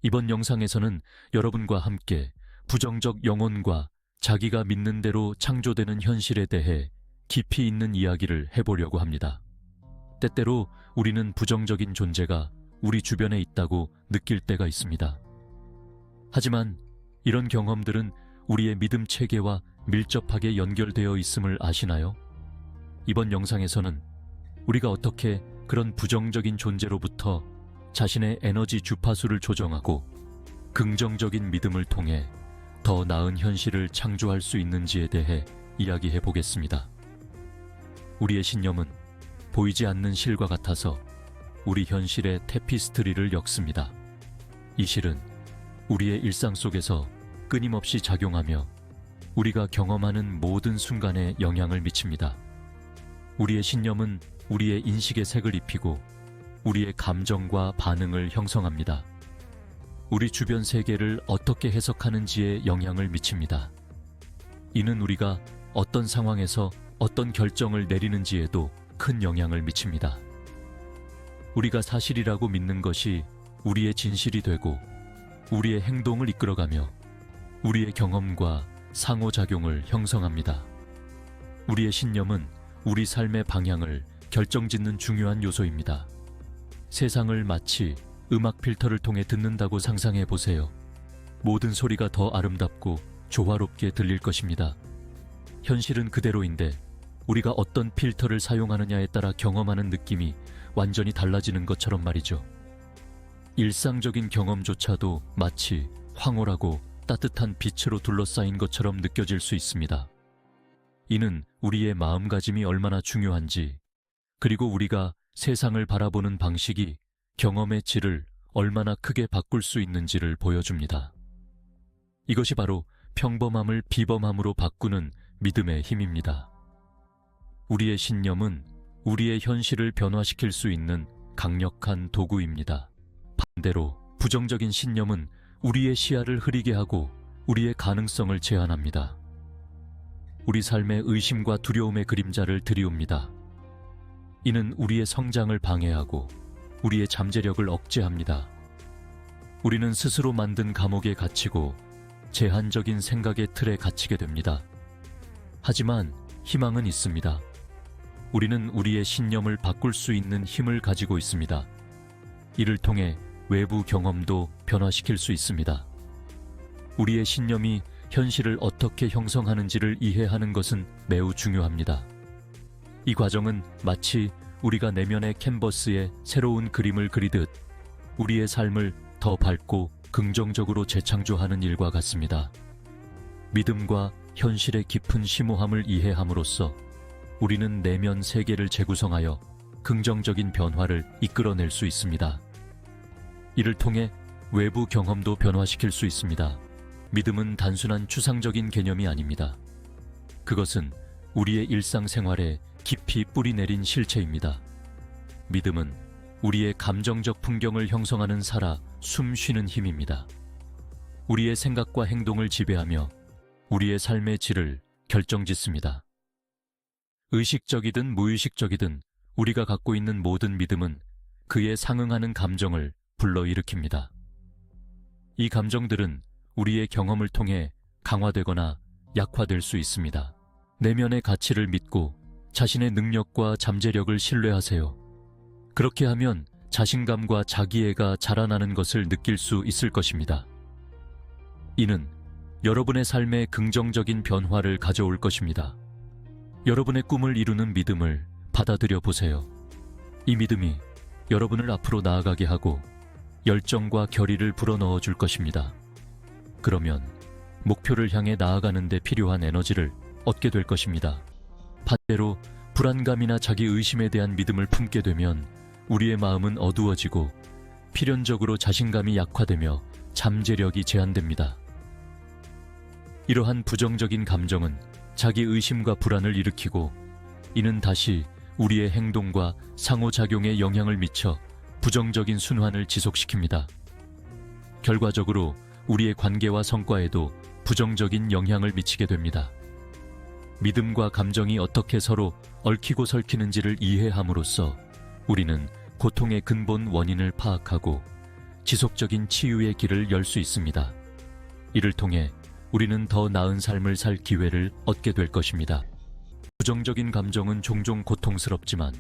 이번 영상에서는 여러분과 함께 부정적 영혼과 자기가 믿는 대로 창조되는 현실에 대해 깊이 있는 이야기를 해보려고 합니다. 때때로 우리는 부정적인 존재가 우리 주변에 있다고 느낄 때가 있습니다. 하지만 이런 경험들은 우리의 믿음 체계와 밀접하게 연결되어 있음을 아시나요? 이번 영상에서는 우리가 어떻게 그런 부정적인 존재로부터 자신의 에너지 주파수를 조정하고 긍정적인 믿음을 통해 더 나은 현실을 창조할 수 있는지에 대해 이야기해 보겠습니다. 우리의 신념은 보이지 않는 실과 같아서 우리 현실의 테피스트리를 엮습니다. 이 실은 우리의 일상 속에서 끊임없이 작용하며 우리가 경험하는 모든 순간에 영향을 미칩니다. 우리의 신념은 우리의 인식에 색을 입히고 우리의 감정과 반응을 형성합니다. 우리 주변 세계를 어떻게 해석하는지에 영향을 미칩니다. 이는 우리가 어떤 상황에서 어떤 결정을 내리는지에도 큰 영향을 미칩니다. 우리가 사실이라고 믿는 것이 우리의 진실이 되고 우리의 행동을 이끌어가며 우리의 경험과 상호작용을 형성합니다. 우리의 신념은 우리 삶의 방향을 결정짓는 중요한 요소입니다. 세상을 마치 음악 필터를 통해 듣는다고 상상해 보세요. 모든 소리가 더 아름답고 조화롭게 들릴 것입니다. 현실은 그대로인데 우리가 어떤 필터를 사용하느냐에 따라 경험하는 느낌이 완전히 달라지는 것처럼 말이죠. 일상적인 경험조차도 마치 황홀하고 따뜻한 빛으로 둘러싸인 것처럼 느껴질 수 있습니다. 이는 우리의 마음가짐이 얼마나 중요한지, 그리고 우리가 세상을 바라보는 방식이 경험의 질을 얼마나 크게 바꿀 수 있는지를 보여줍니다. 이것이 바로 평범함을 비범함으로 바꾸는 믿음의 힘입니다. 우리의 신념은 우리의 현실을 변화시킬 수 있는 강력한 도구입니다. 반대로 부정적인 신념은 우리의 시야를 흐리게 하고 우리의 가능성을 제한합니다. 우리 삶의 의심과 두려움의 그림자를 들이웁니다. 이는 우리의 성장을 방해하고 우리의 잠재력을 억제합니다. 우리는 스스로 만든 감옥에 갇히고 제한적인 생각의 틀에 갇히게 됩니다. 하지만 희망은 있습니다. 우리는 우리의 신념을 바꿀 수 있는 힘을 가지고 있습니다. 이를 통해 외부 경험도 변화시킬 수 있습니다. 우리의 신념이 현실을 어떻게 형성하는지를 이해하는 것은 매우 중요합니다. 이 과정은 마치 우리가 내면의 캔버스에 새로운 그림을 그리듯 우리의 삶을 더 밝고 긍정적으로 재창조하는 일과 같습니다. 믿음과 현실의 깊은 심오함을 이해함으로써 우리는 내면 세계를 재구성하여 긍정적인 변화를 이끌어낼 수 있습니다. 이를 통해 외부 경험도 변화시킬 수 있습니다. 믿음은 단순한 추상적인 개념이 아닙니다. 그것은 우리의 일상생활에 깊이 뿌리내린 실체입니다. 믿음은 우리의 감정적 풍경을 형성하는 살아 숨 쉬는 힘입니다. 우리의 생각과 행동을 지배하며 우리의 삶의 질을 결정짓습니다. 의식적이든 무의식적이든 우리가 갖고 있는 모든 믿음은 그에 상응하는 감정을 불러일으킵니다. 이 감정들은 우리의 경험을 통해 강화되거나 약화될 수 있습니다. 내면의 가치를 믿고 자신의 능력과 잠재력을 신뢰하세요. 그렇게 하면 자신감과 자기애가 자라나는 것을 느낄 수 있을 것입니다. 이는 여러분의 삶에 긍정적인 변화를 가져올 것입니다. 여러분의 꿈을 이루는 믿음을 받아들여 보세요. 이 믿음이 여러분을 앞으로 나아가게 하고 열정과 결의를 불어넣어 줄 것입니다. 그러면 목표를 향해 나아가는 데 필요한 에너지를 얻게 될 것입니다. 반대로 불안감이나 자기 의심에 대한 믿음을 품게 되면 우리의 마음은 어두워지고 필연적으로 자신감이 약화되며 잠재력이 제한됩니다. 이러한 부정적인 감정은 자기 의심과 불안을 일으키고 이는 다시 우리의 행동과 상호작용에 영향을 미쳐 부정적인 순환을 지속시킵니다. 결과적으로 우리의 관계와 성과에도 부정적인 영향을 미치게 됩니다. 믿음과 감정이 어떻게 서로 얽히고 설키는지를 이해함으로써 우리는 고통의 근본 원인을 파악하고 지속적인 치유의 길을 열 수 있습니다. 이를 통해 우리는 더 나은 삶을 살 기회를 얻게 될 것입니다. 부정적인 감정은 종종 고통스럽지만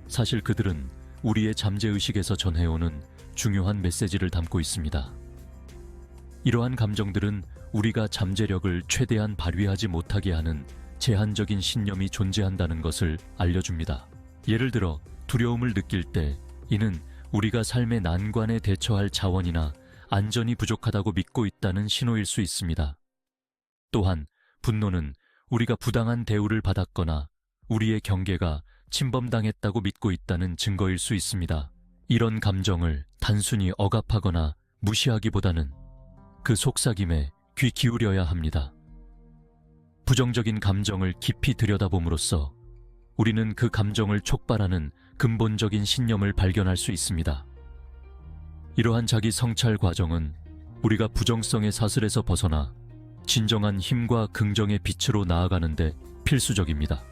사실 그들은 우리의 잠재의식에서 전해오는 중요한 메시지를 담고 있습니다. 이러한 감정들은 우리가 잠재력을 최대한 발휘하지 못하게 하는 제한적인 신념이 존재한다는 것을 알려줍니다. 예를 들어 두려움을 느낄 때 이는 우리가 삶의 난관에 대처할 자원이나 안전이 부족하다고 믿고 있다는 신호일 수 있습니다. 또한 분노는 우리가 부당한 대우를 받았거나 우리의 경계가 침범당했다고 믿고 있다는 증거일 수 있습니다. 이런 감정을 단순히 억압하거나 무시하기보다는 그 속삭임에 귀 기울여야 합니다. 부정적인 감정을 깊이 들여다봄으로써 우리는 그 감정을 촉발하는 근본적인 신념을 발견할 수 있습니다. 이러한 자기 성찰 과정은 우리가 부정성의 사슬에서 벗어나 진정한 힘과 긍정의 빛으로 나아가는데 필수적입니다.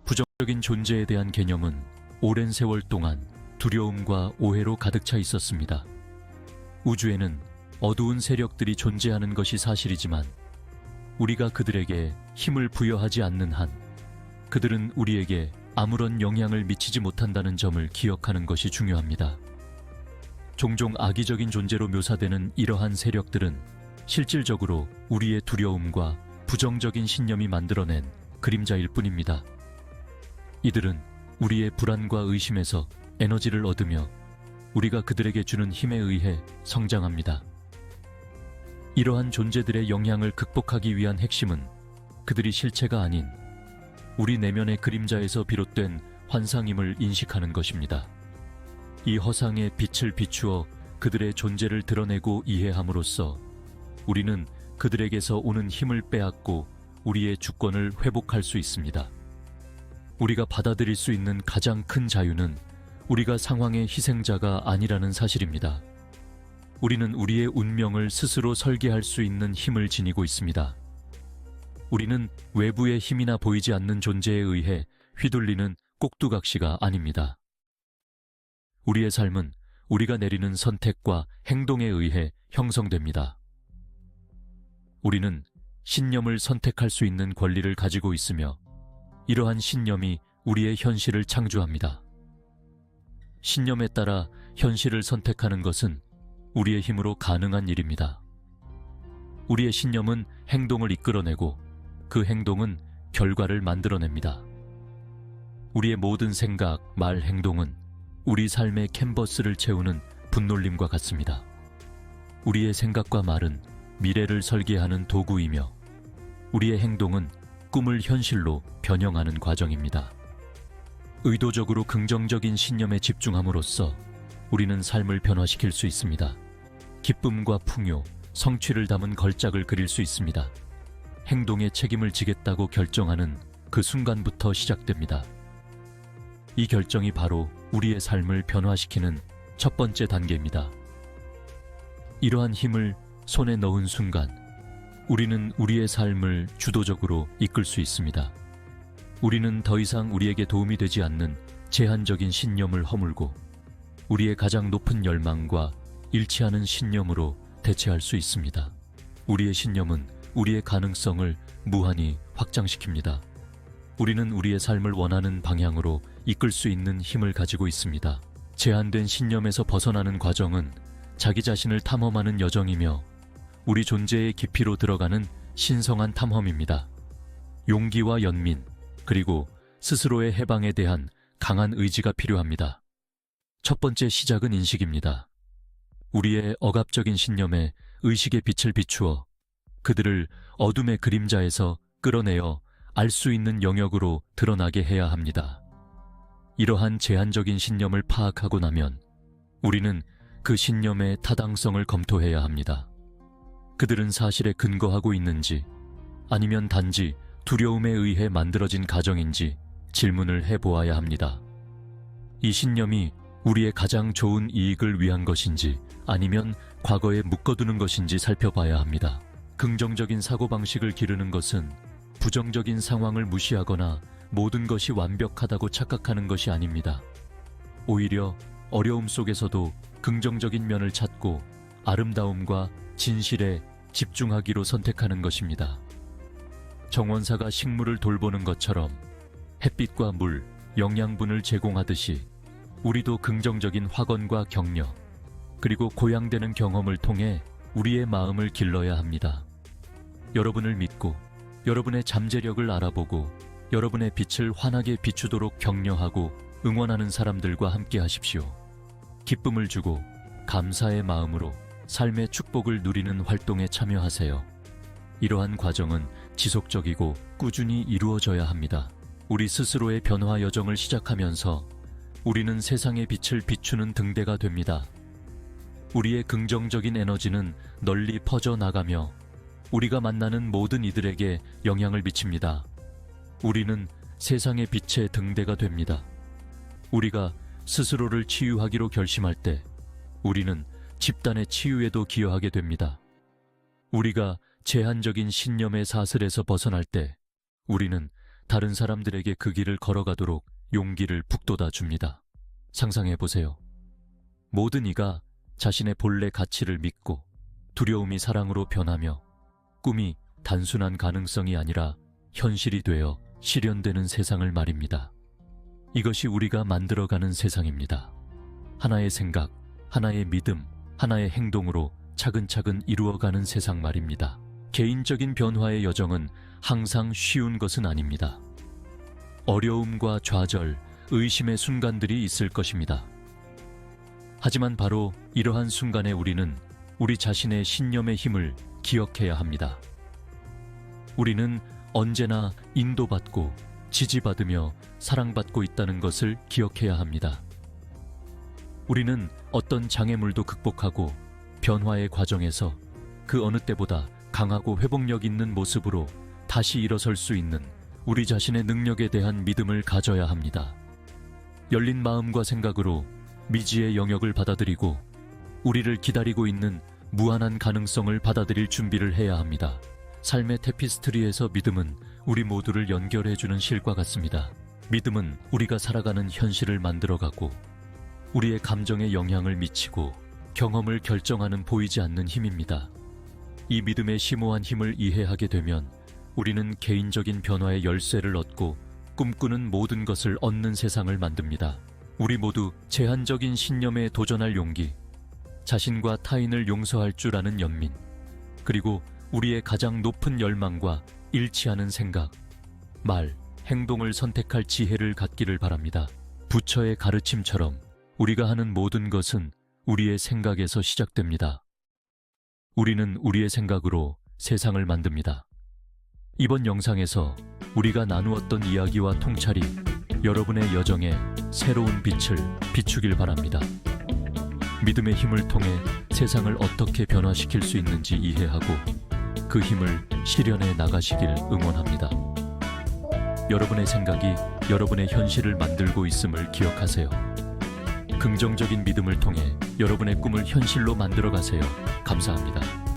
부정적인 존재에 대한 개념은 오랜 세월 동안 두려움과 오해로 가득 차 있었습니다. 우주에는 어두운 세력들이 존재하는 것이 사실이지만 우리가 그들에게 힘을 부여하지 않는 한 그들은 우리에게 아무런 영향을 미치지 못한다는 점을 기억하는 것이 중요합니다. 종종 악의적인 존재로 묘사되는 이러한 세력들은 실질적으로 우리의 두려움과 부정적인 신념이 만들어낸 그림자일 뿐입니다. 이들은 우리의 불안과 의심에서 에너지를 얻으며 우리가 그들에게 주는 힘에 의해 성장합니다. 이러한 존재들의 영향을 극복하기 위한 핵심은 그들이 실체가 아닌 우리 내면의 그림자에서 비롯된 환상임을 인식하는 것입니다. 이 허상의 빛을 비추어 그들의 존재를 드러내고 이해함으로써 우리는 그들에게서 오는 힘을 빼앗고 우리의 주권을 회복할 수 있습니다. 우리가 받아들일 수 있는 가장 큰 자유는 우리가 상황의 희생자가 아니라는 사실입니다. 우리는 우리의 운명을 스스로 설계할 수 있는 힘을 지니고 있습니다. 우리는 외부의 힘이나 보이지 않는 존재에 의해 휘둘리는 꼭두각시가 아닙니다. 우리의 삶은 우리가 내리는 선택과 행동에 의해 형성됩니다. 우리는 신념을 선택할 수 있는 권리를 가지고 있으며 이러한 신념이 우리의 현실을 창조합니다. 신념에 따라 현실을 선택하는 것은 우리의 힘으로 가능한 일입니다. 우리의 신념은 행동을 이끌어내고 그 행동은 결과를 만들어냅니다. 우리의 모든 생각, 말, 행동은 우리 삶의 캔버스를 채우는 분놀림과 같습니다. 우리의 생각과 말은 미래를 설계하는 도구이며 우리의 행동은 꿈을 현실로 변형하는 과정입니다. 의도적으로 긍정적인 신념에 집중함으로써 우리는 삶을 변화시킬 수 있습니다. 기쁨과 풍요, 성취를 담은 걸작을 그릴 수 있습니다. 행동에 책임을 지겠다고 결정하는 그 순간부터 시작됩니다. 이 결정이 바로 우리의 삶을 변화시키는 첫 번째 단계입니다. 이러한 힘을 손에 넣은 순간 우리는 우리의 삶을 주도적으로 이끌 수 있습니다. 우리는 더 이상 우리에게 도움이 되지 않는 제한적인 신념을 허물고 우리의 가장 높은 열망과 일치하는 신념으로 대체할 수 있습니다. 우리의 신념은 우리의 가능성을 무한히 확장시킵니다. 우리는 우리의 삶을 원하는 방향으로 이끌 수 있는 힘을 가지고 있습니다. 제한된 신념에서 벗어나는 과정은 자기 자신을 탐험하는 여정이며 우리 존재의 깊이로 들어가는 신성한 탐험입니다. 용기와 연민, 그리고 스스로의 해방에 대한 강한 의지가 필요합니다. 첫 번째 시작은 인식입니다. 우리의 억압적인 신념에 의식의 빛을 비추어 그들을 어둠의 그림자에서 끌어내어 알 수 있는 영역으로 드러나게 해야 합니다. 이러한 제한적인 신념을 파악하고 나면 우리는 그 신념의 타당성을 검토해야 합니다. 그들은 사실에 근거하고 있는지 아니면 단지 두려움에 의해 만들어진 가정인지 질문을 해보아야 합니다. 이 신념이 우리의 가장 좋은 이익을 위한 것인지 아니면 과거에 묶어두는 것인지 살펴봐야 합니다. 긍정적인 사고방식을 기르는 것은 부정적인 상황을 무시하거나 모든 것이 완벽하다고 착각하는 것이 아닙니다. 오히려 어려움 속에서도 긍정적인 면을 찾고 아름다움과 진실에 집중하기로 선택하는 것입니다. 정원사가 식물을 돌보는 것처럼 햇빛과 물, 영양분을 제공하듯이 우리도 긍정적인 확언과 격려, 그리고 고양되는 경험을 통해 우리의 마음을 길러야 합니다. 여러분을 믿고 여러분의 잠재력을 알아보고 여러분의 빛을 환하게 비추도록 격려하고 응원하는 사람들과 함께 하십시오. 기쁨을 주고 감사의 마음으로 삶의 축복을 누리는 활동에 참여하세요. 이러한 과정은 지속적이고 꾸준히 이루어져야 합니다. 우리 스스로의 변화 여정을 시작하면서 우리는 세상의 빛을 비추는 등대가 됩니다. 우리의 긍정적인 에너지는 널리 퍼져나가며 우리가 만나는 모든 이들에게 영향을 미칩니다. 우리는 세상의 빛의 등대가 됩니다. 우리가 스스로를 치유하기로 결심할 때 우리는 집단의 치유에도 기여하게 됩니다. 우리가 제한적인 신념의 사슬에서 벗어날 때 우리는 다른 사람들에게 그 길을 걸어가도록 용기를 북돋아 줍니다. 상상해 보세요. 모든 이가 자신의 본래 가치를 믿고 두려움이 사랑으로 변하며 꿈이 단순한 가능성이 아니라 현실이 되어 실현되는 세상을 말입니다. 이것이 우리가 만들어가는 세상입니다. 하나의 생각, 하나의 믿음, 하나의 행동으로 차근차근 이루어가는 세상 말입니다. 개인적인 변화의 여정은 항상 쉬운 것은 아닙니다. 어려움과 좌절, 의심의 순간들이 있을 것입니다. 하지만 바로 이러한 순간에 우리는 우리 자신의 신념의 힘을 기억해야 합니다. 우리는 언제나 인도받고 지지받으며 사랑받고 있다는 것을 기억해야 합니다. 우리는 어떤 장애물도 극복하고 변화의 과정에서 그 어느 때보다 강하고 회복력 있는 모습으로 다시 일어설 수 있는 우리 자신의 능력에 대한 믿음을 가져야 합니다. 열린 마음과 생각으로 미지의 영역을 받아들이고 우리를 기다리고 있는 무한한 가능성을 받아들일 준비를 해야 합니다. 삶의 테피스트리에서 믿음은 우리 모두를 연결해주는 실과 같습니다. 믿음은 우리가 살아가는 현실을 만들어가고 우리의 감정에 영향을 미치고 경험을 결정하는 보이지 않는 힘입니다. 이 믿음의 심오한 힘을 이해하게 되면 우리는 개인적인 변화의 열쇠를 얻고 꿈꾸는 모든 것을 얻는 세상을 만듭니다. 우리 모두 제한적인 신념에 도전할 용기, 자신과 타인을 용서할 줄 아는 연민, 그리고 우리의 가장 높은 열망과 일치하는 생각, 말, 행동을 선택할 지혜를 갖기를 바랍니다. 부처의 가르침처럼 우리가 하는 모든 것은 우리의 생각에서 시작됩니다. 우리는 우리의 생각으로 세상을 만듭니다. 이번 영상에서 우리가 나누었던 이야기와 통찰이 여러분의 여정에 새로운 빛을 비추길 바랍니다. 믿음의 힘을 통해 세상을 어떻게 변화시킬 수 있는지 이해하고 그 힘을 실현해 나가시길 응원합니다. 여러분의 생각이 여러분의 현실을 만들고 있음을 기억하세요. 긍정적인 믿음을 통해 여러분의 꿈을 현실로 만들어 가세요. 감사합니다.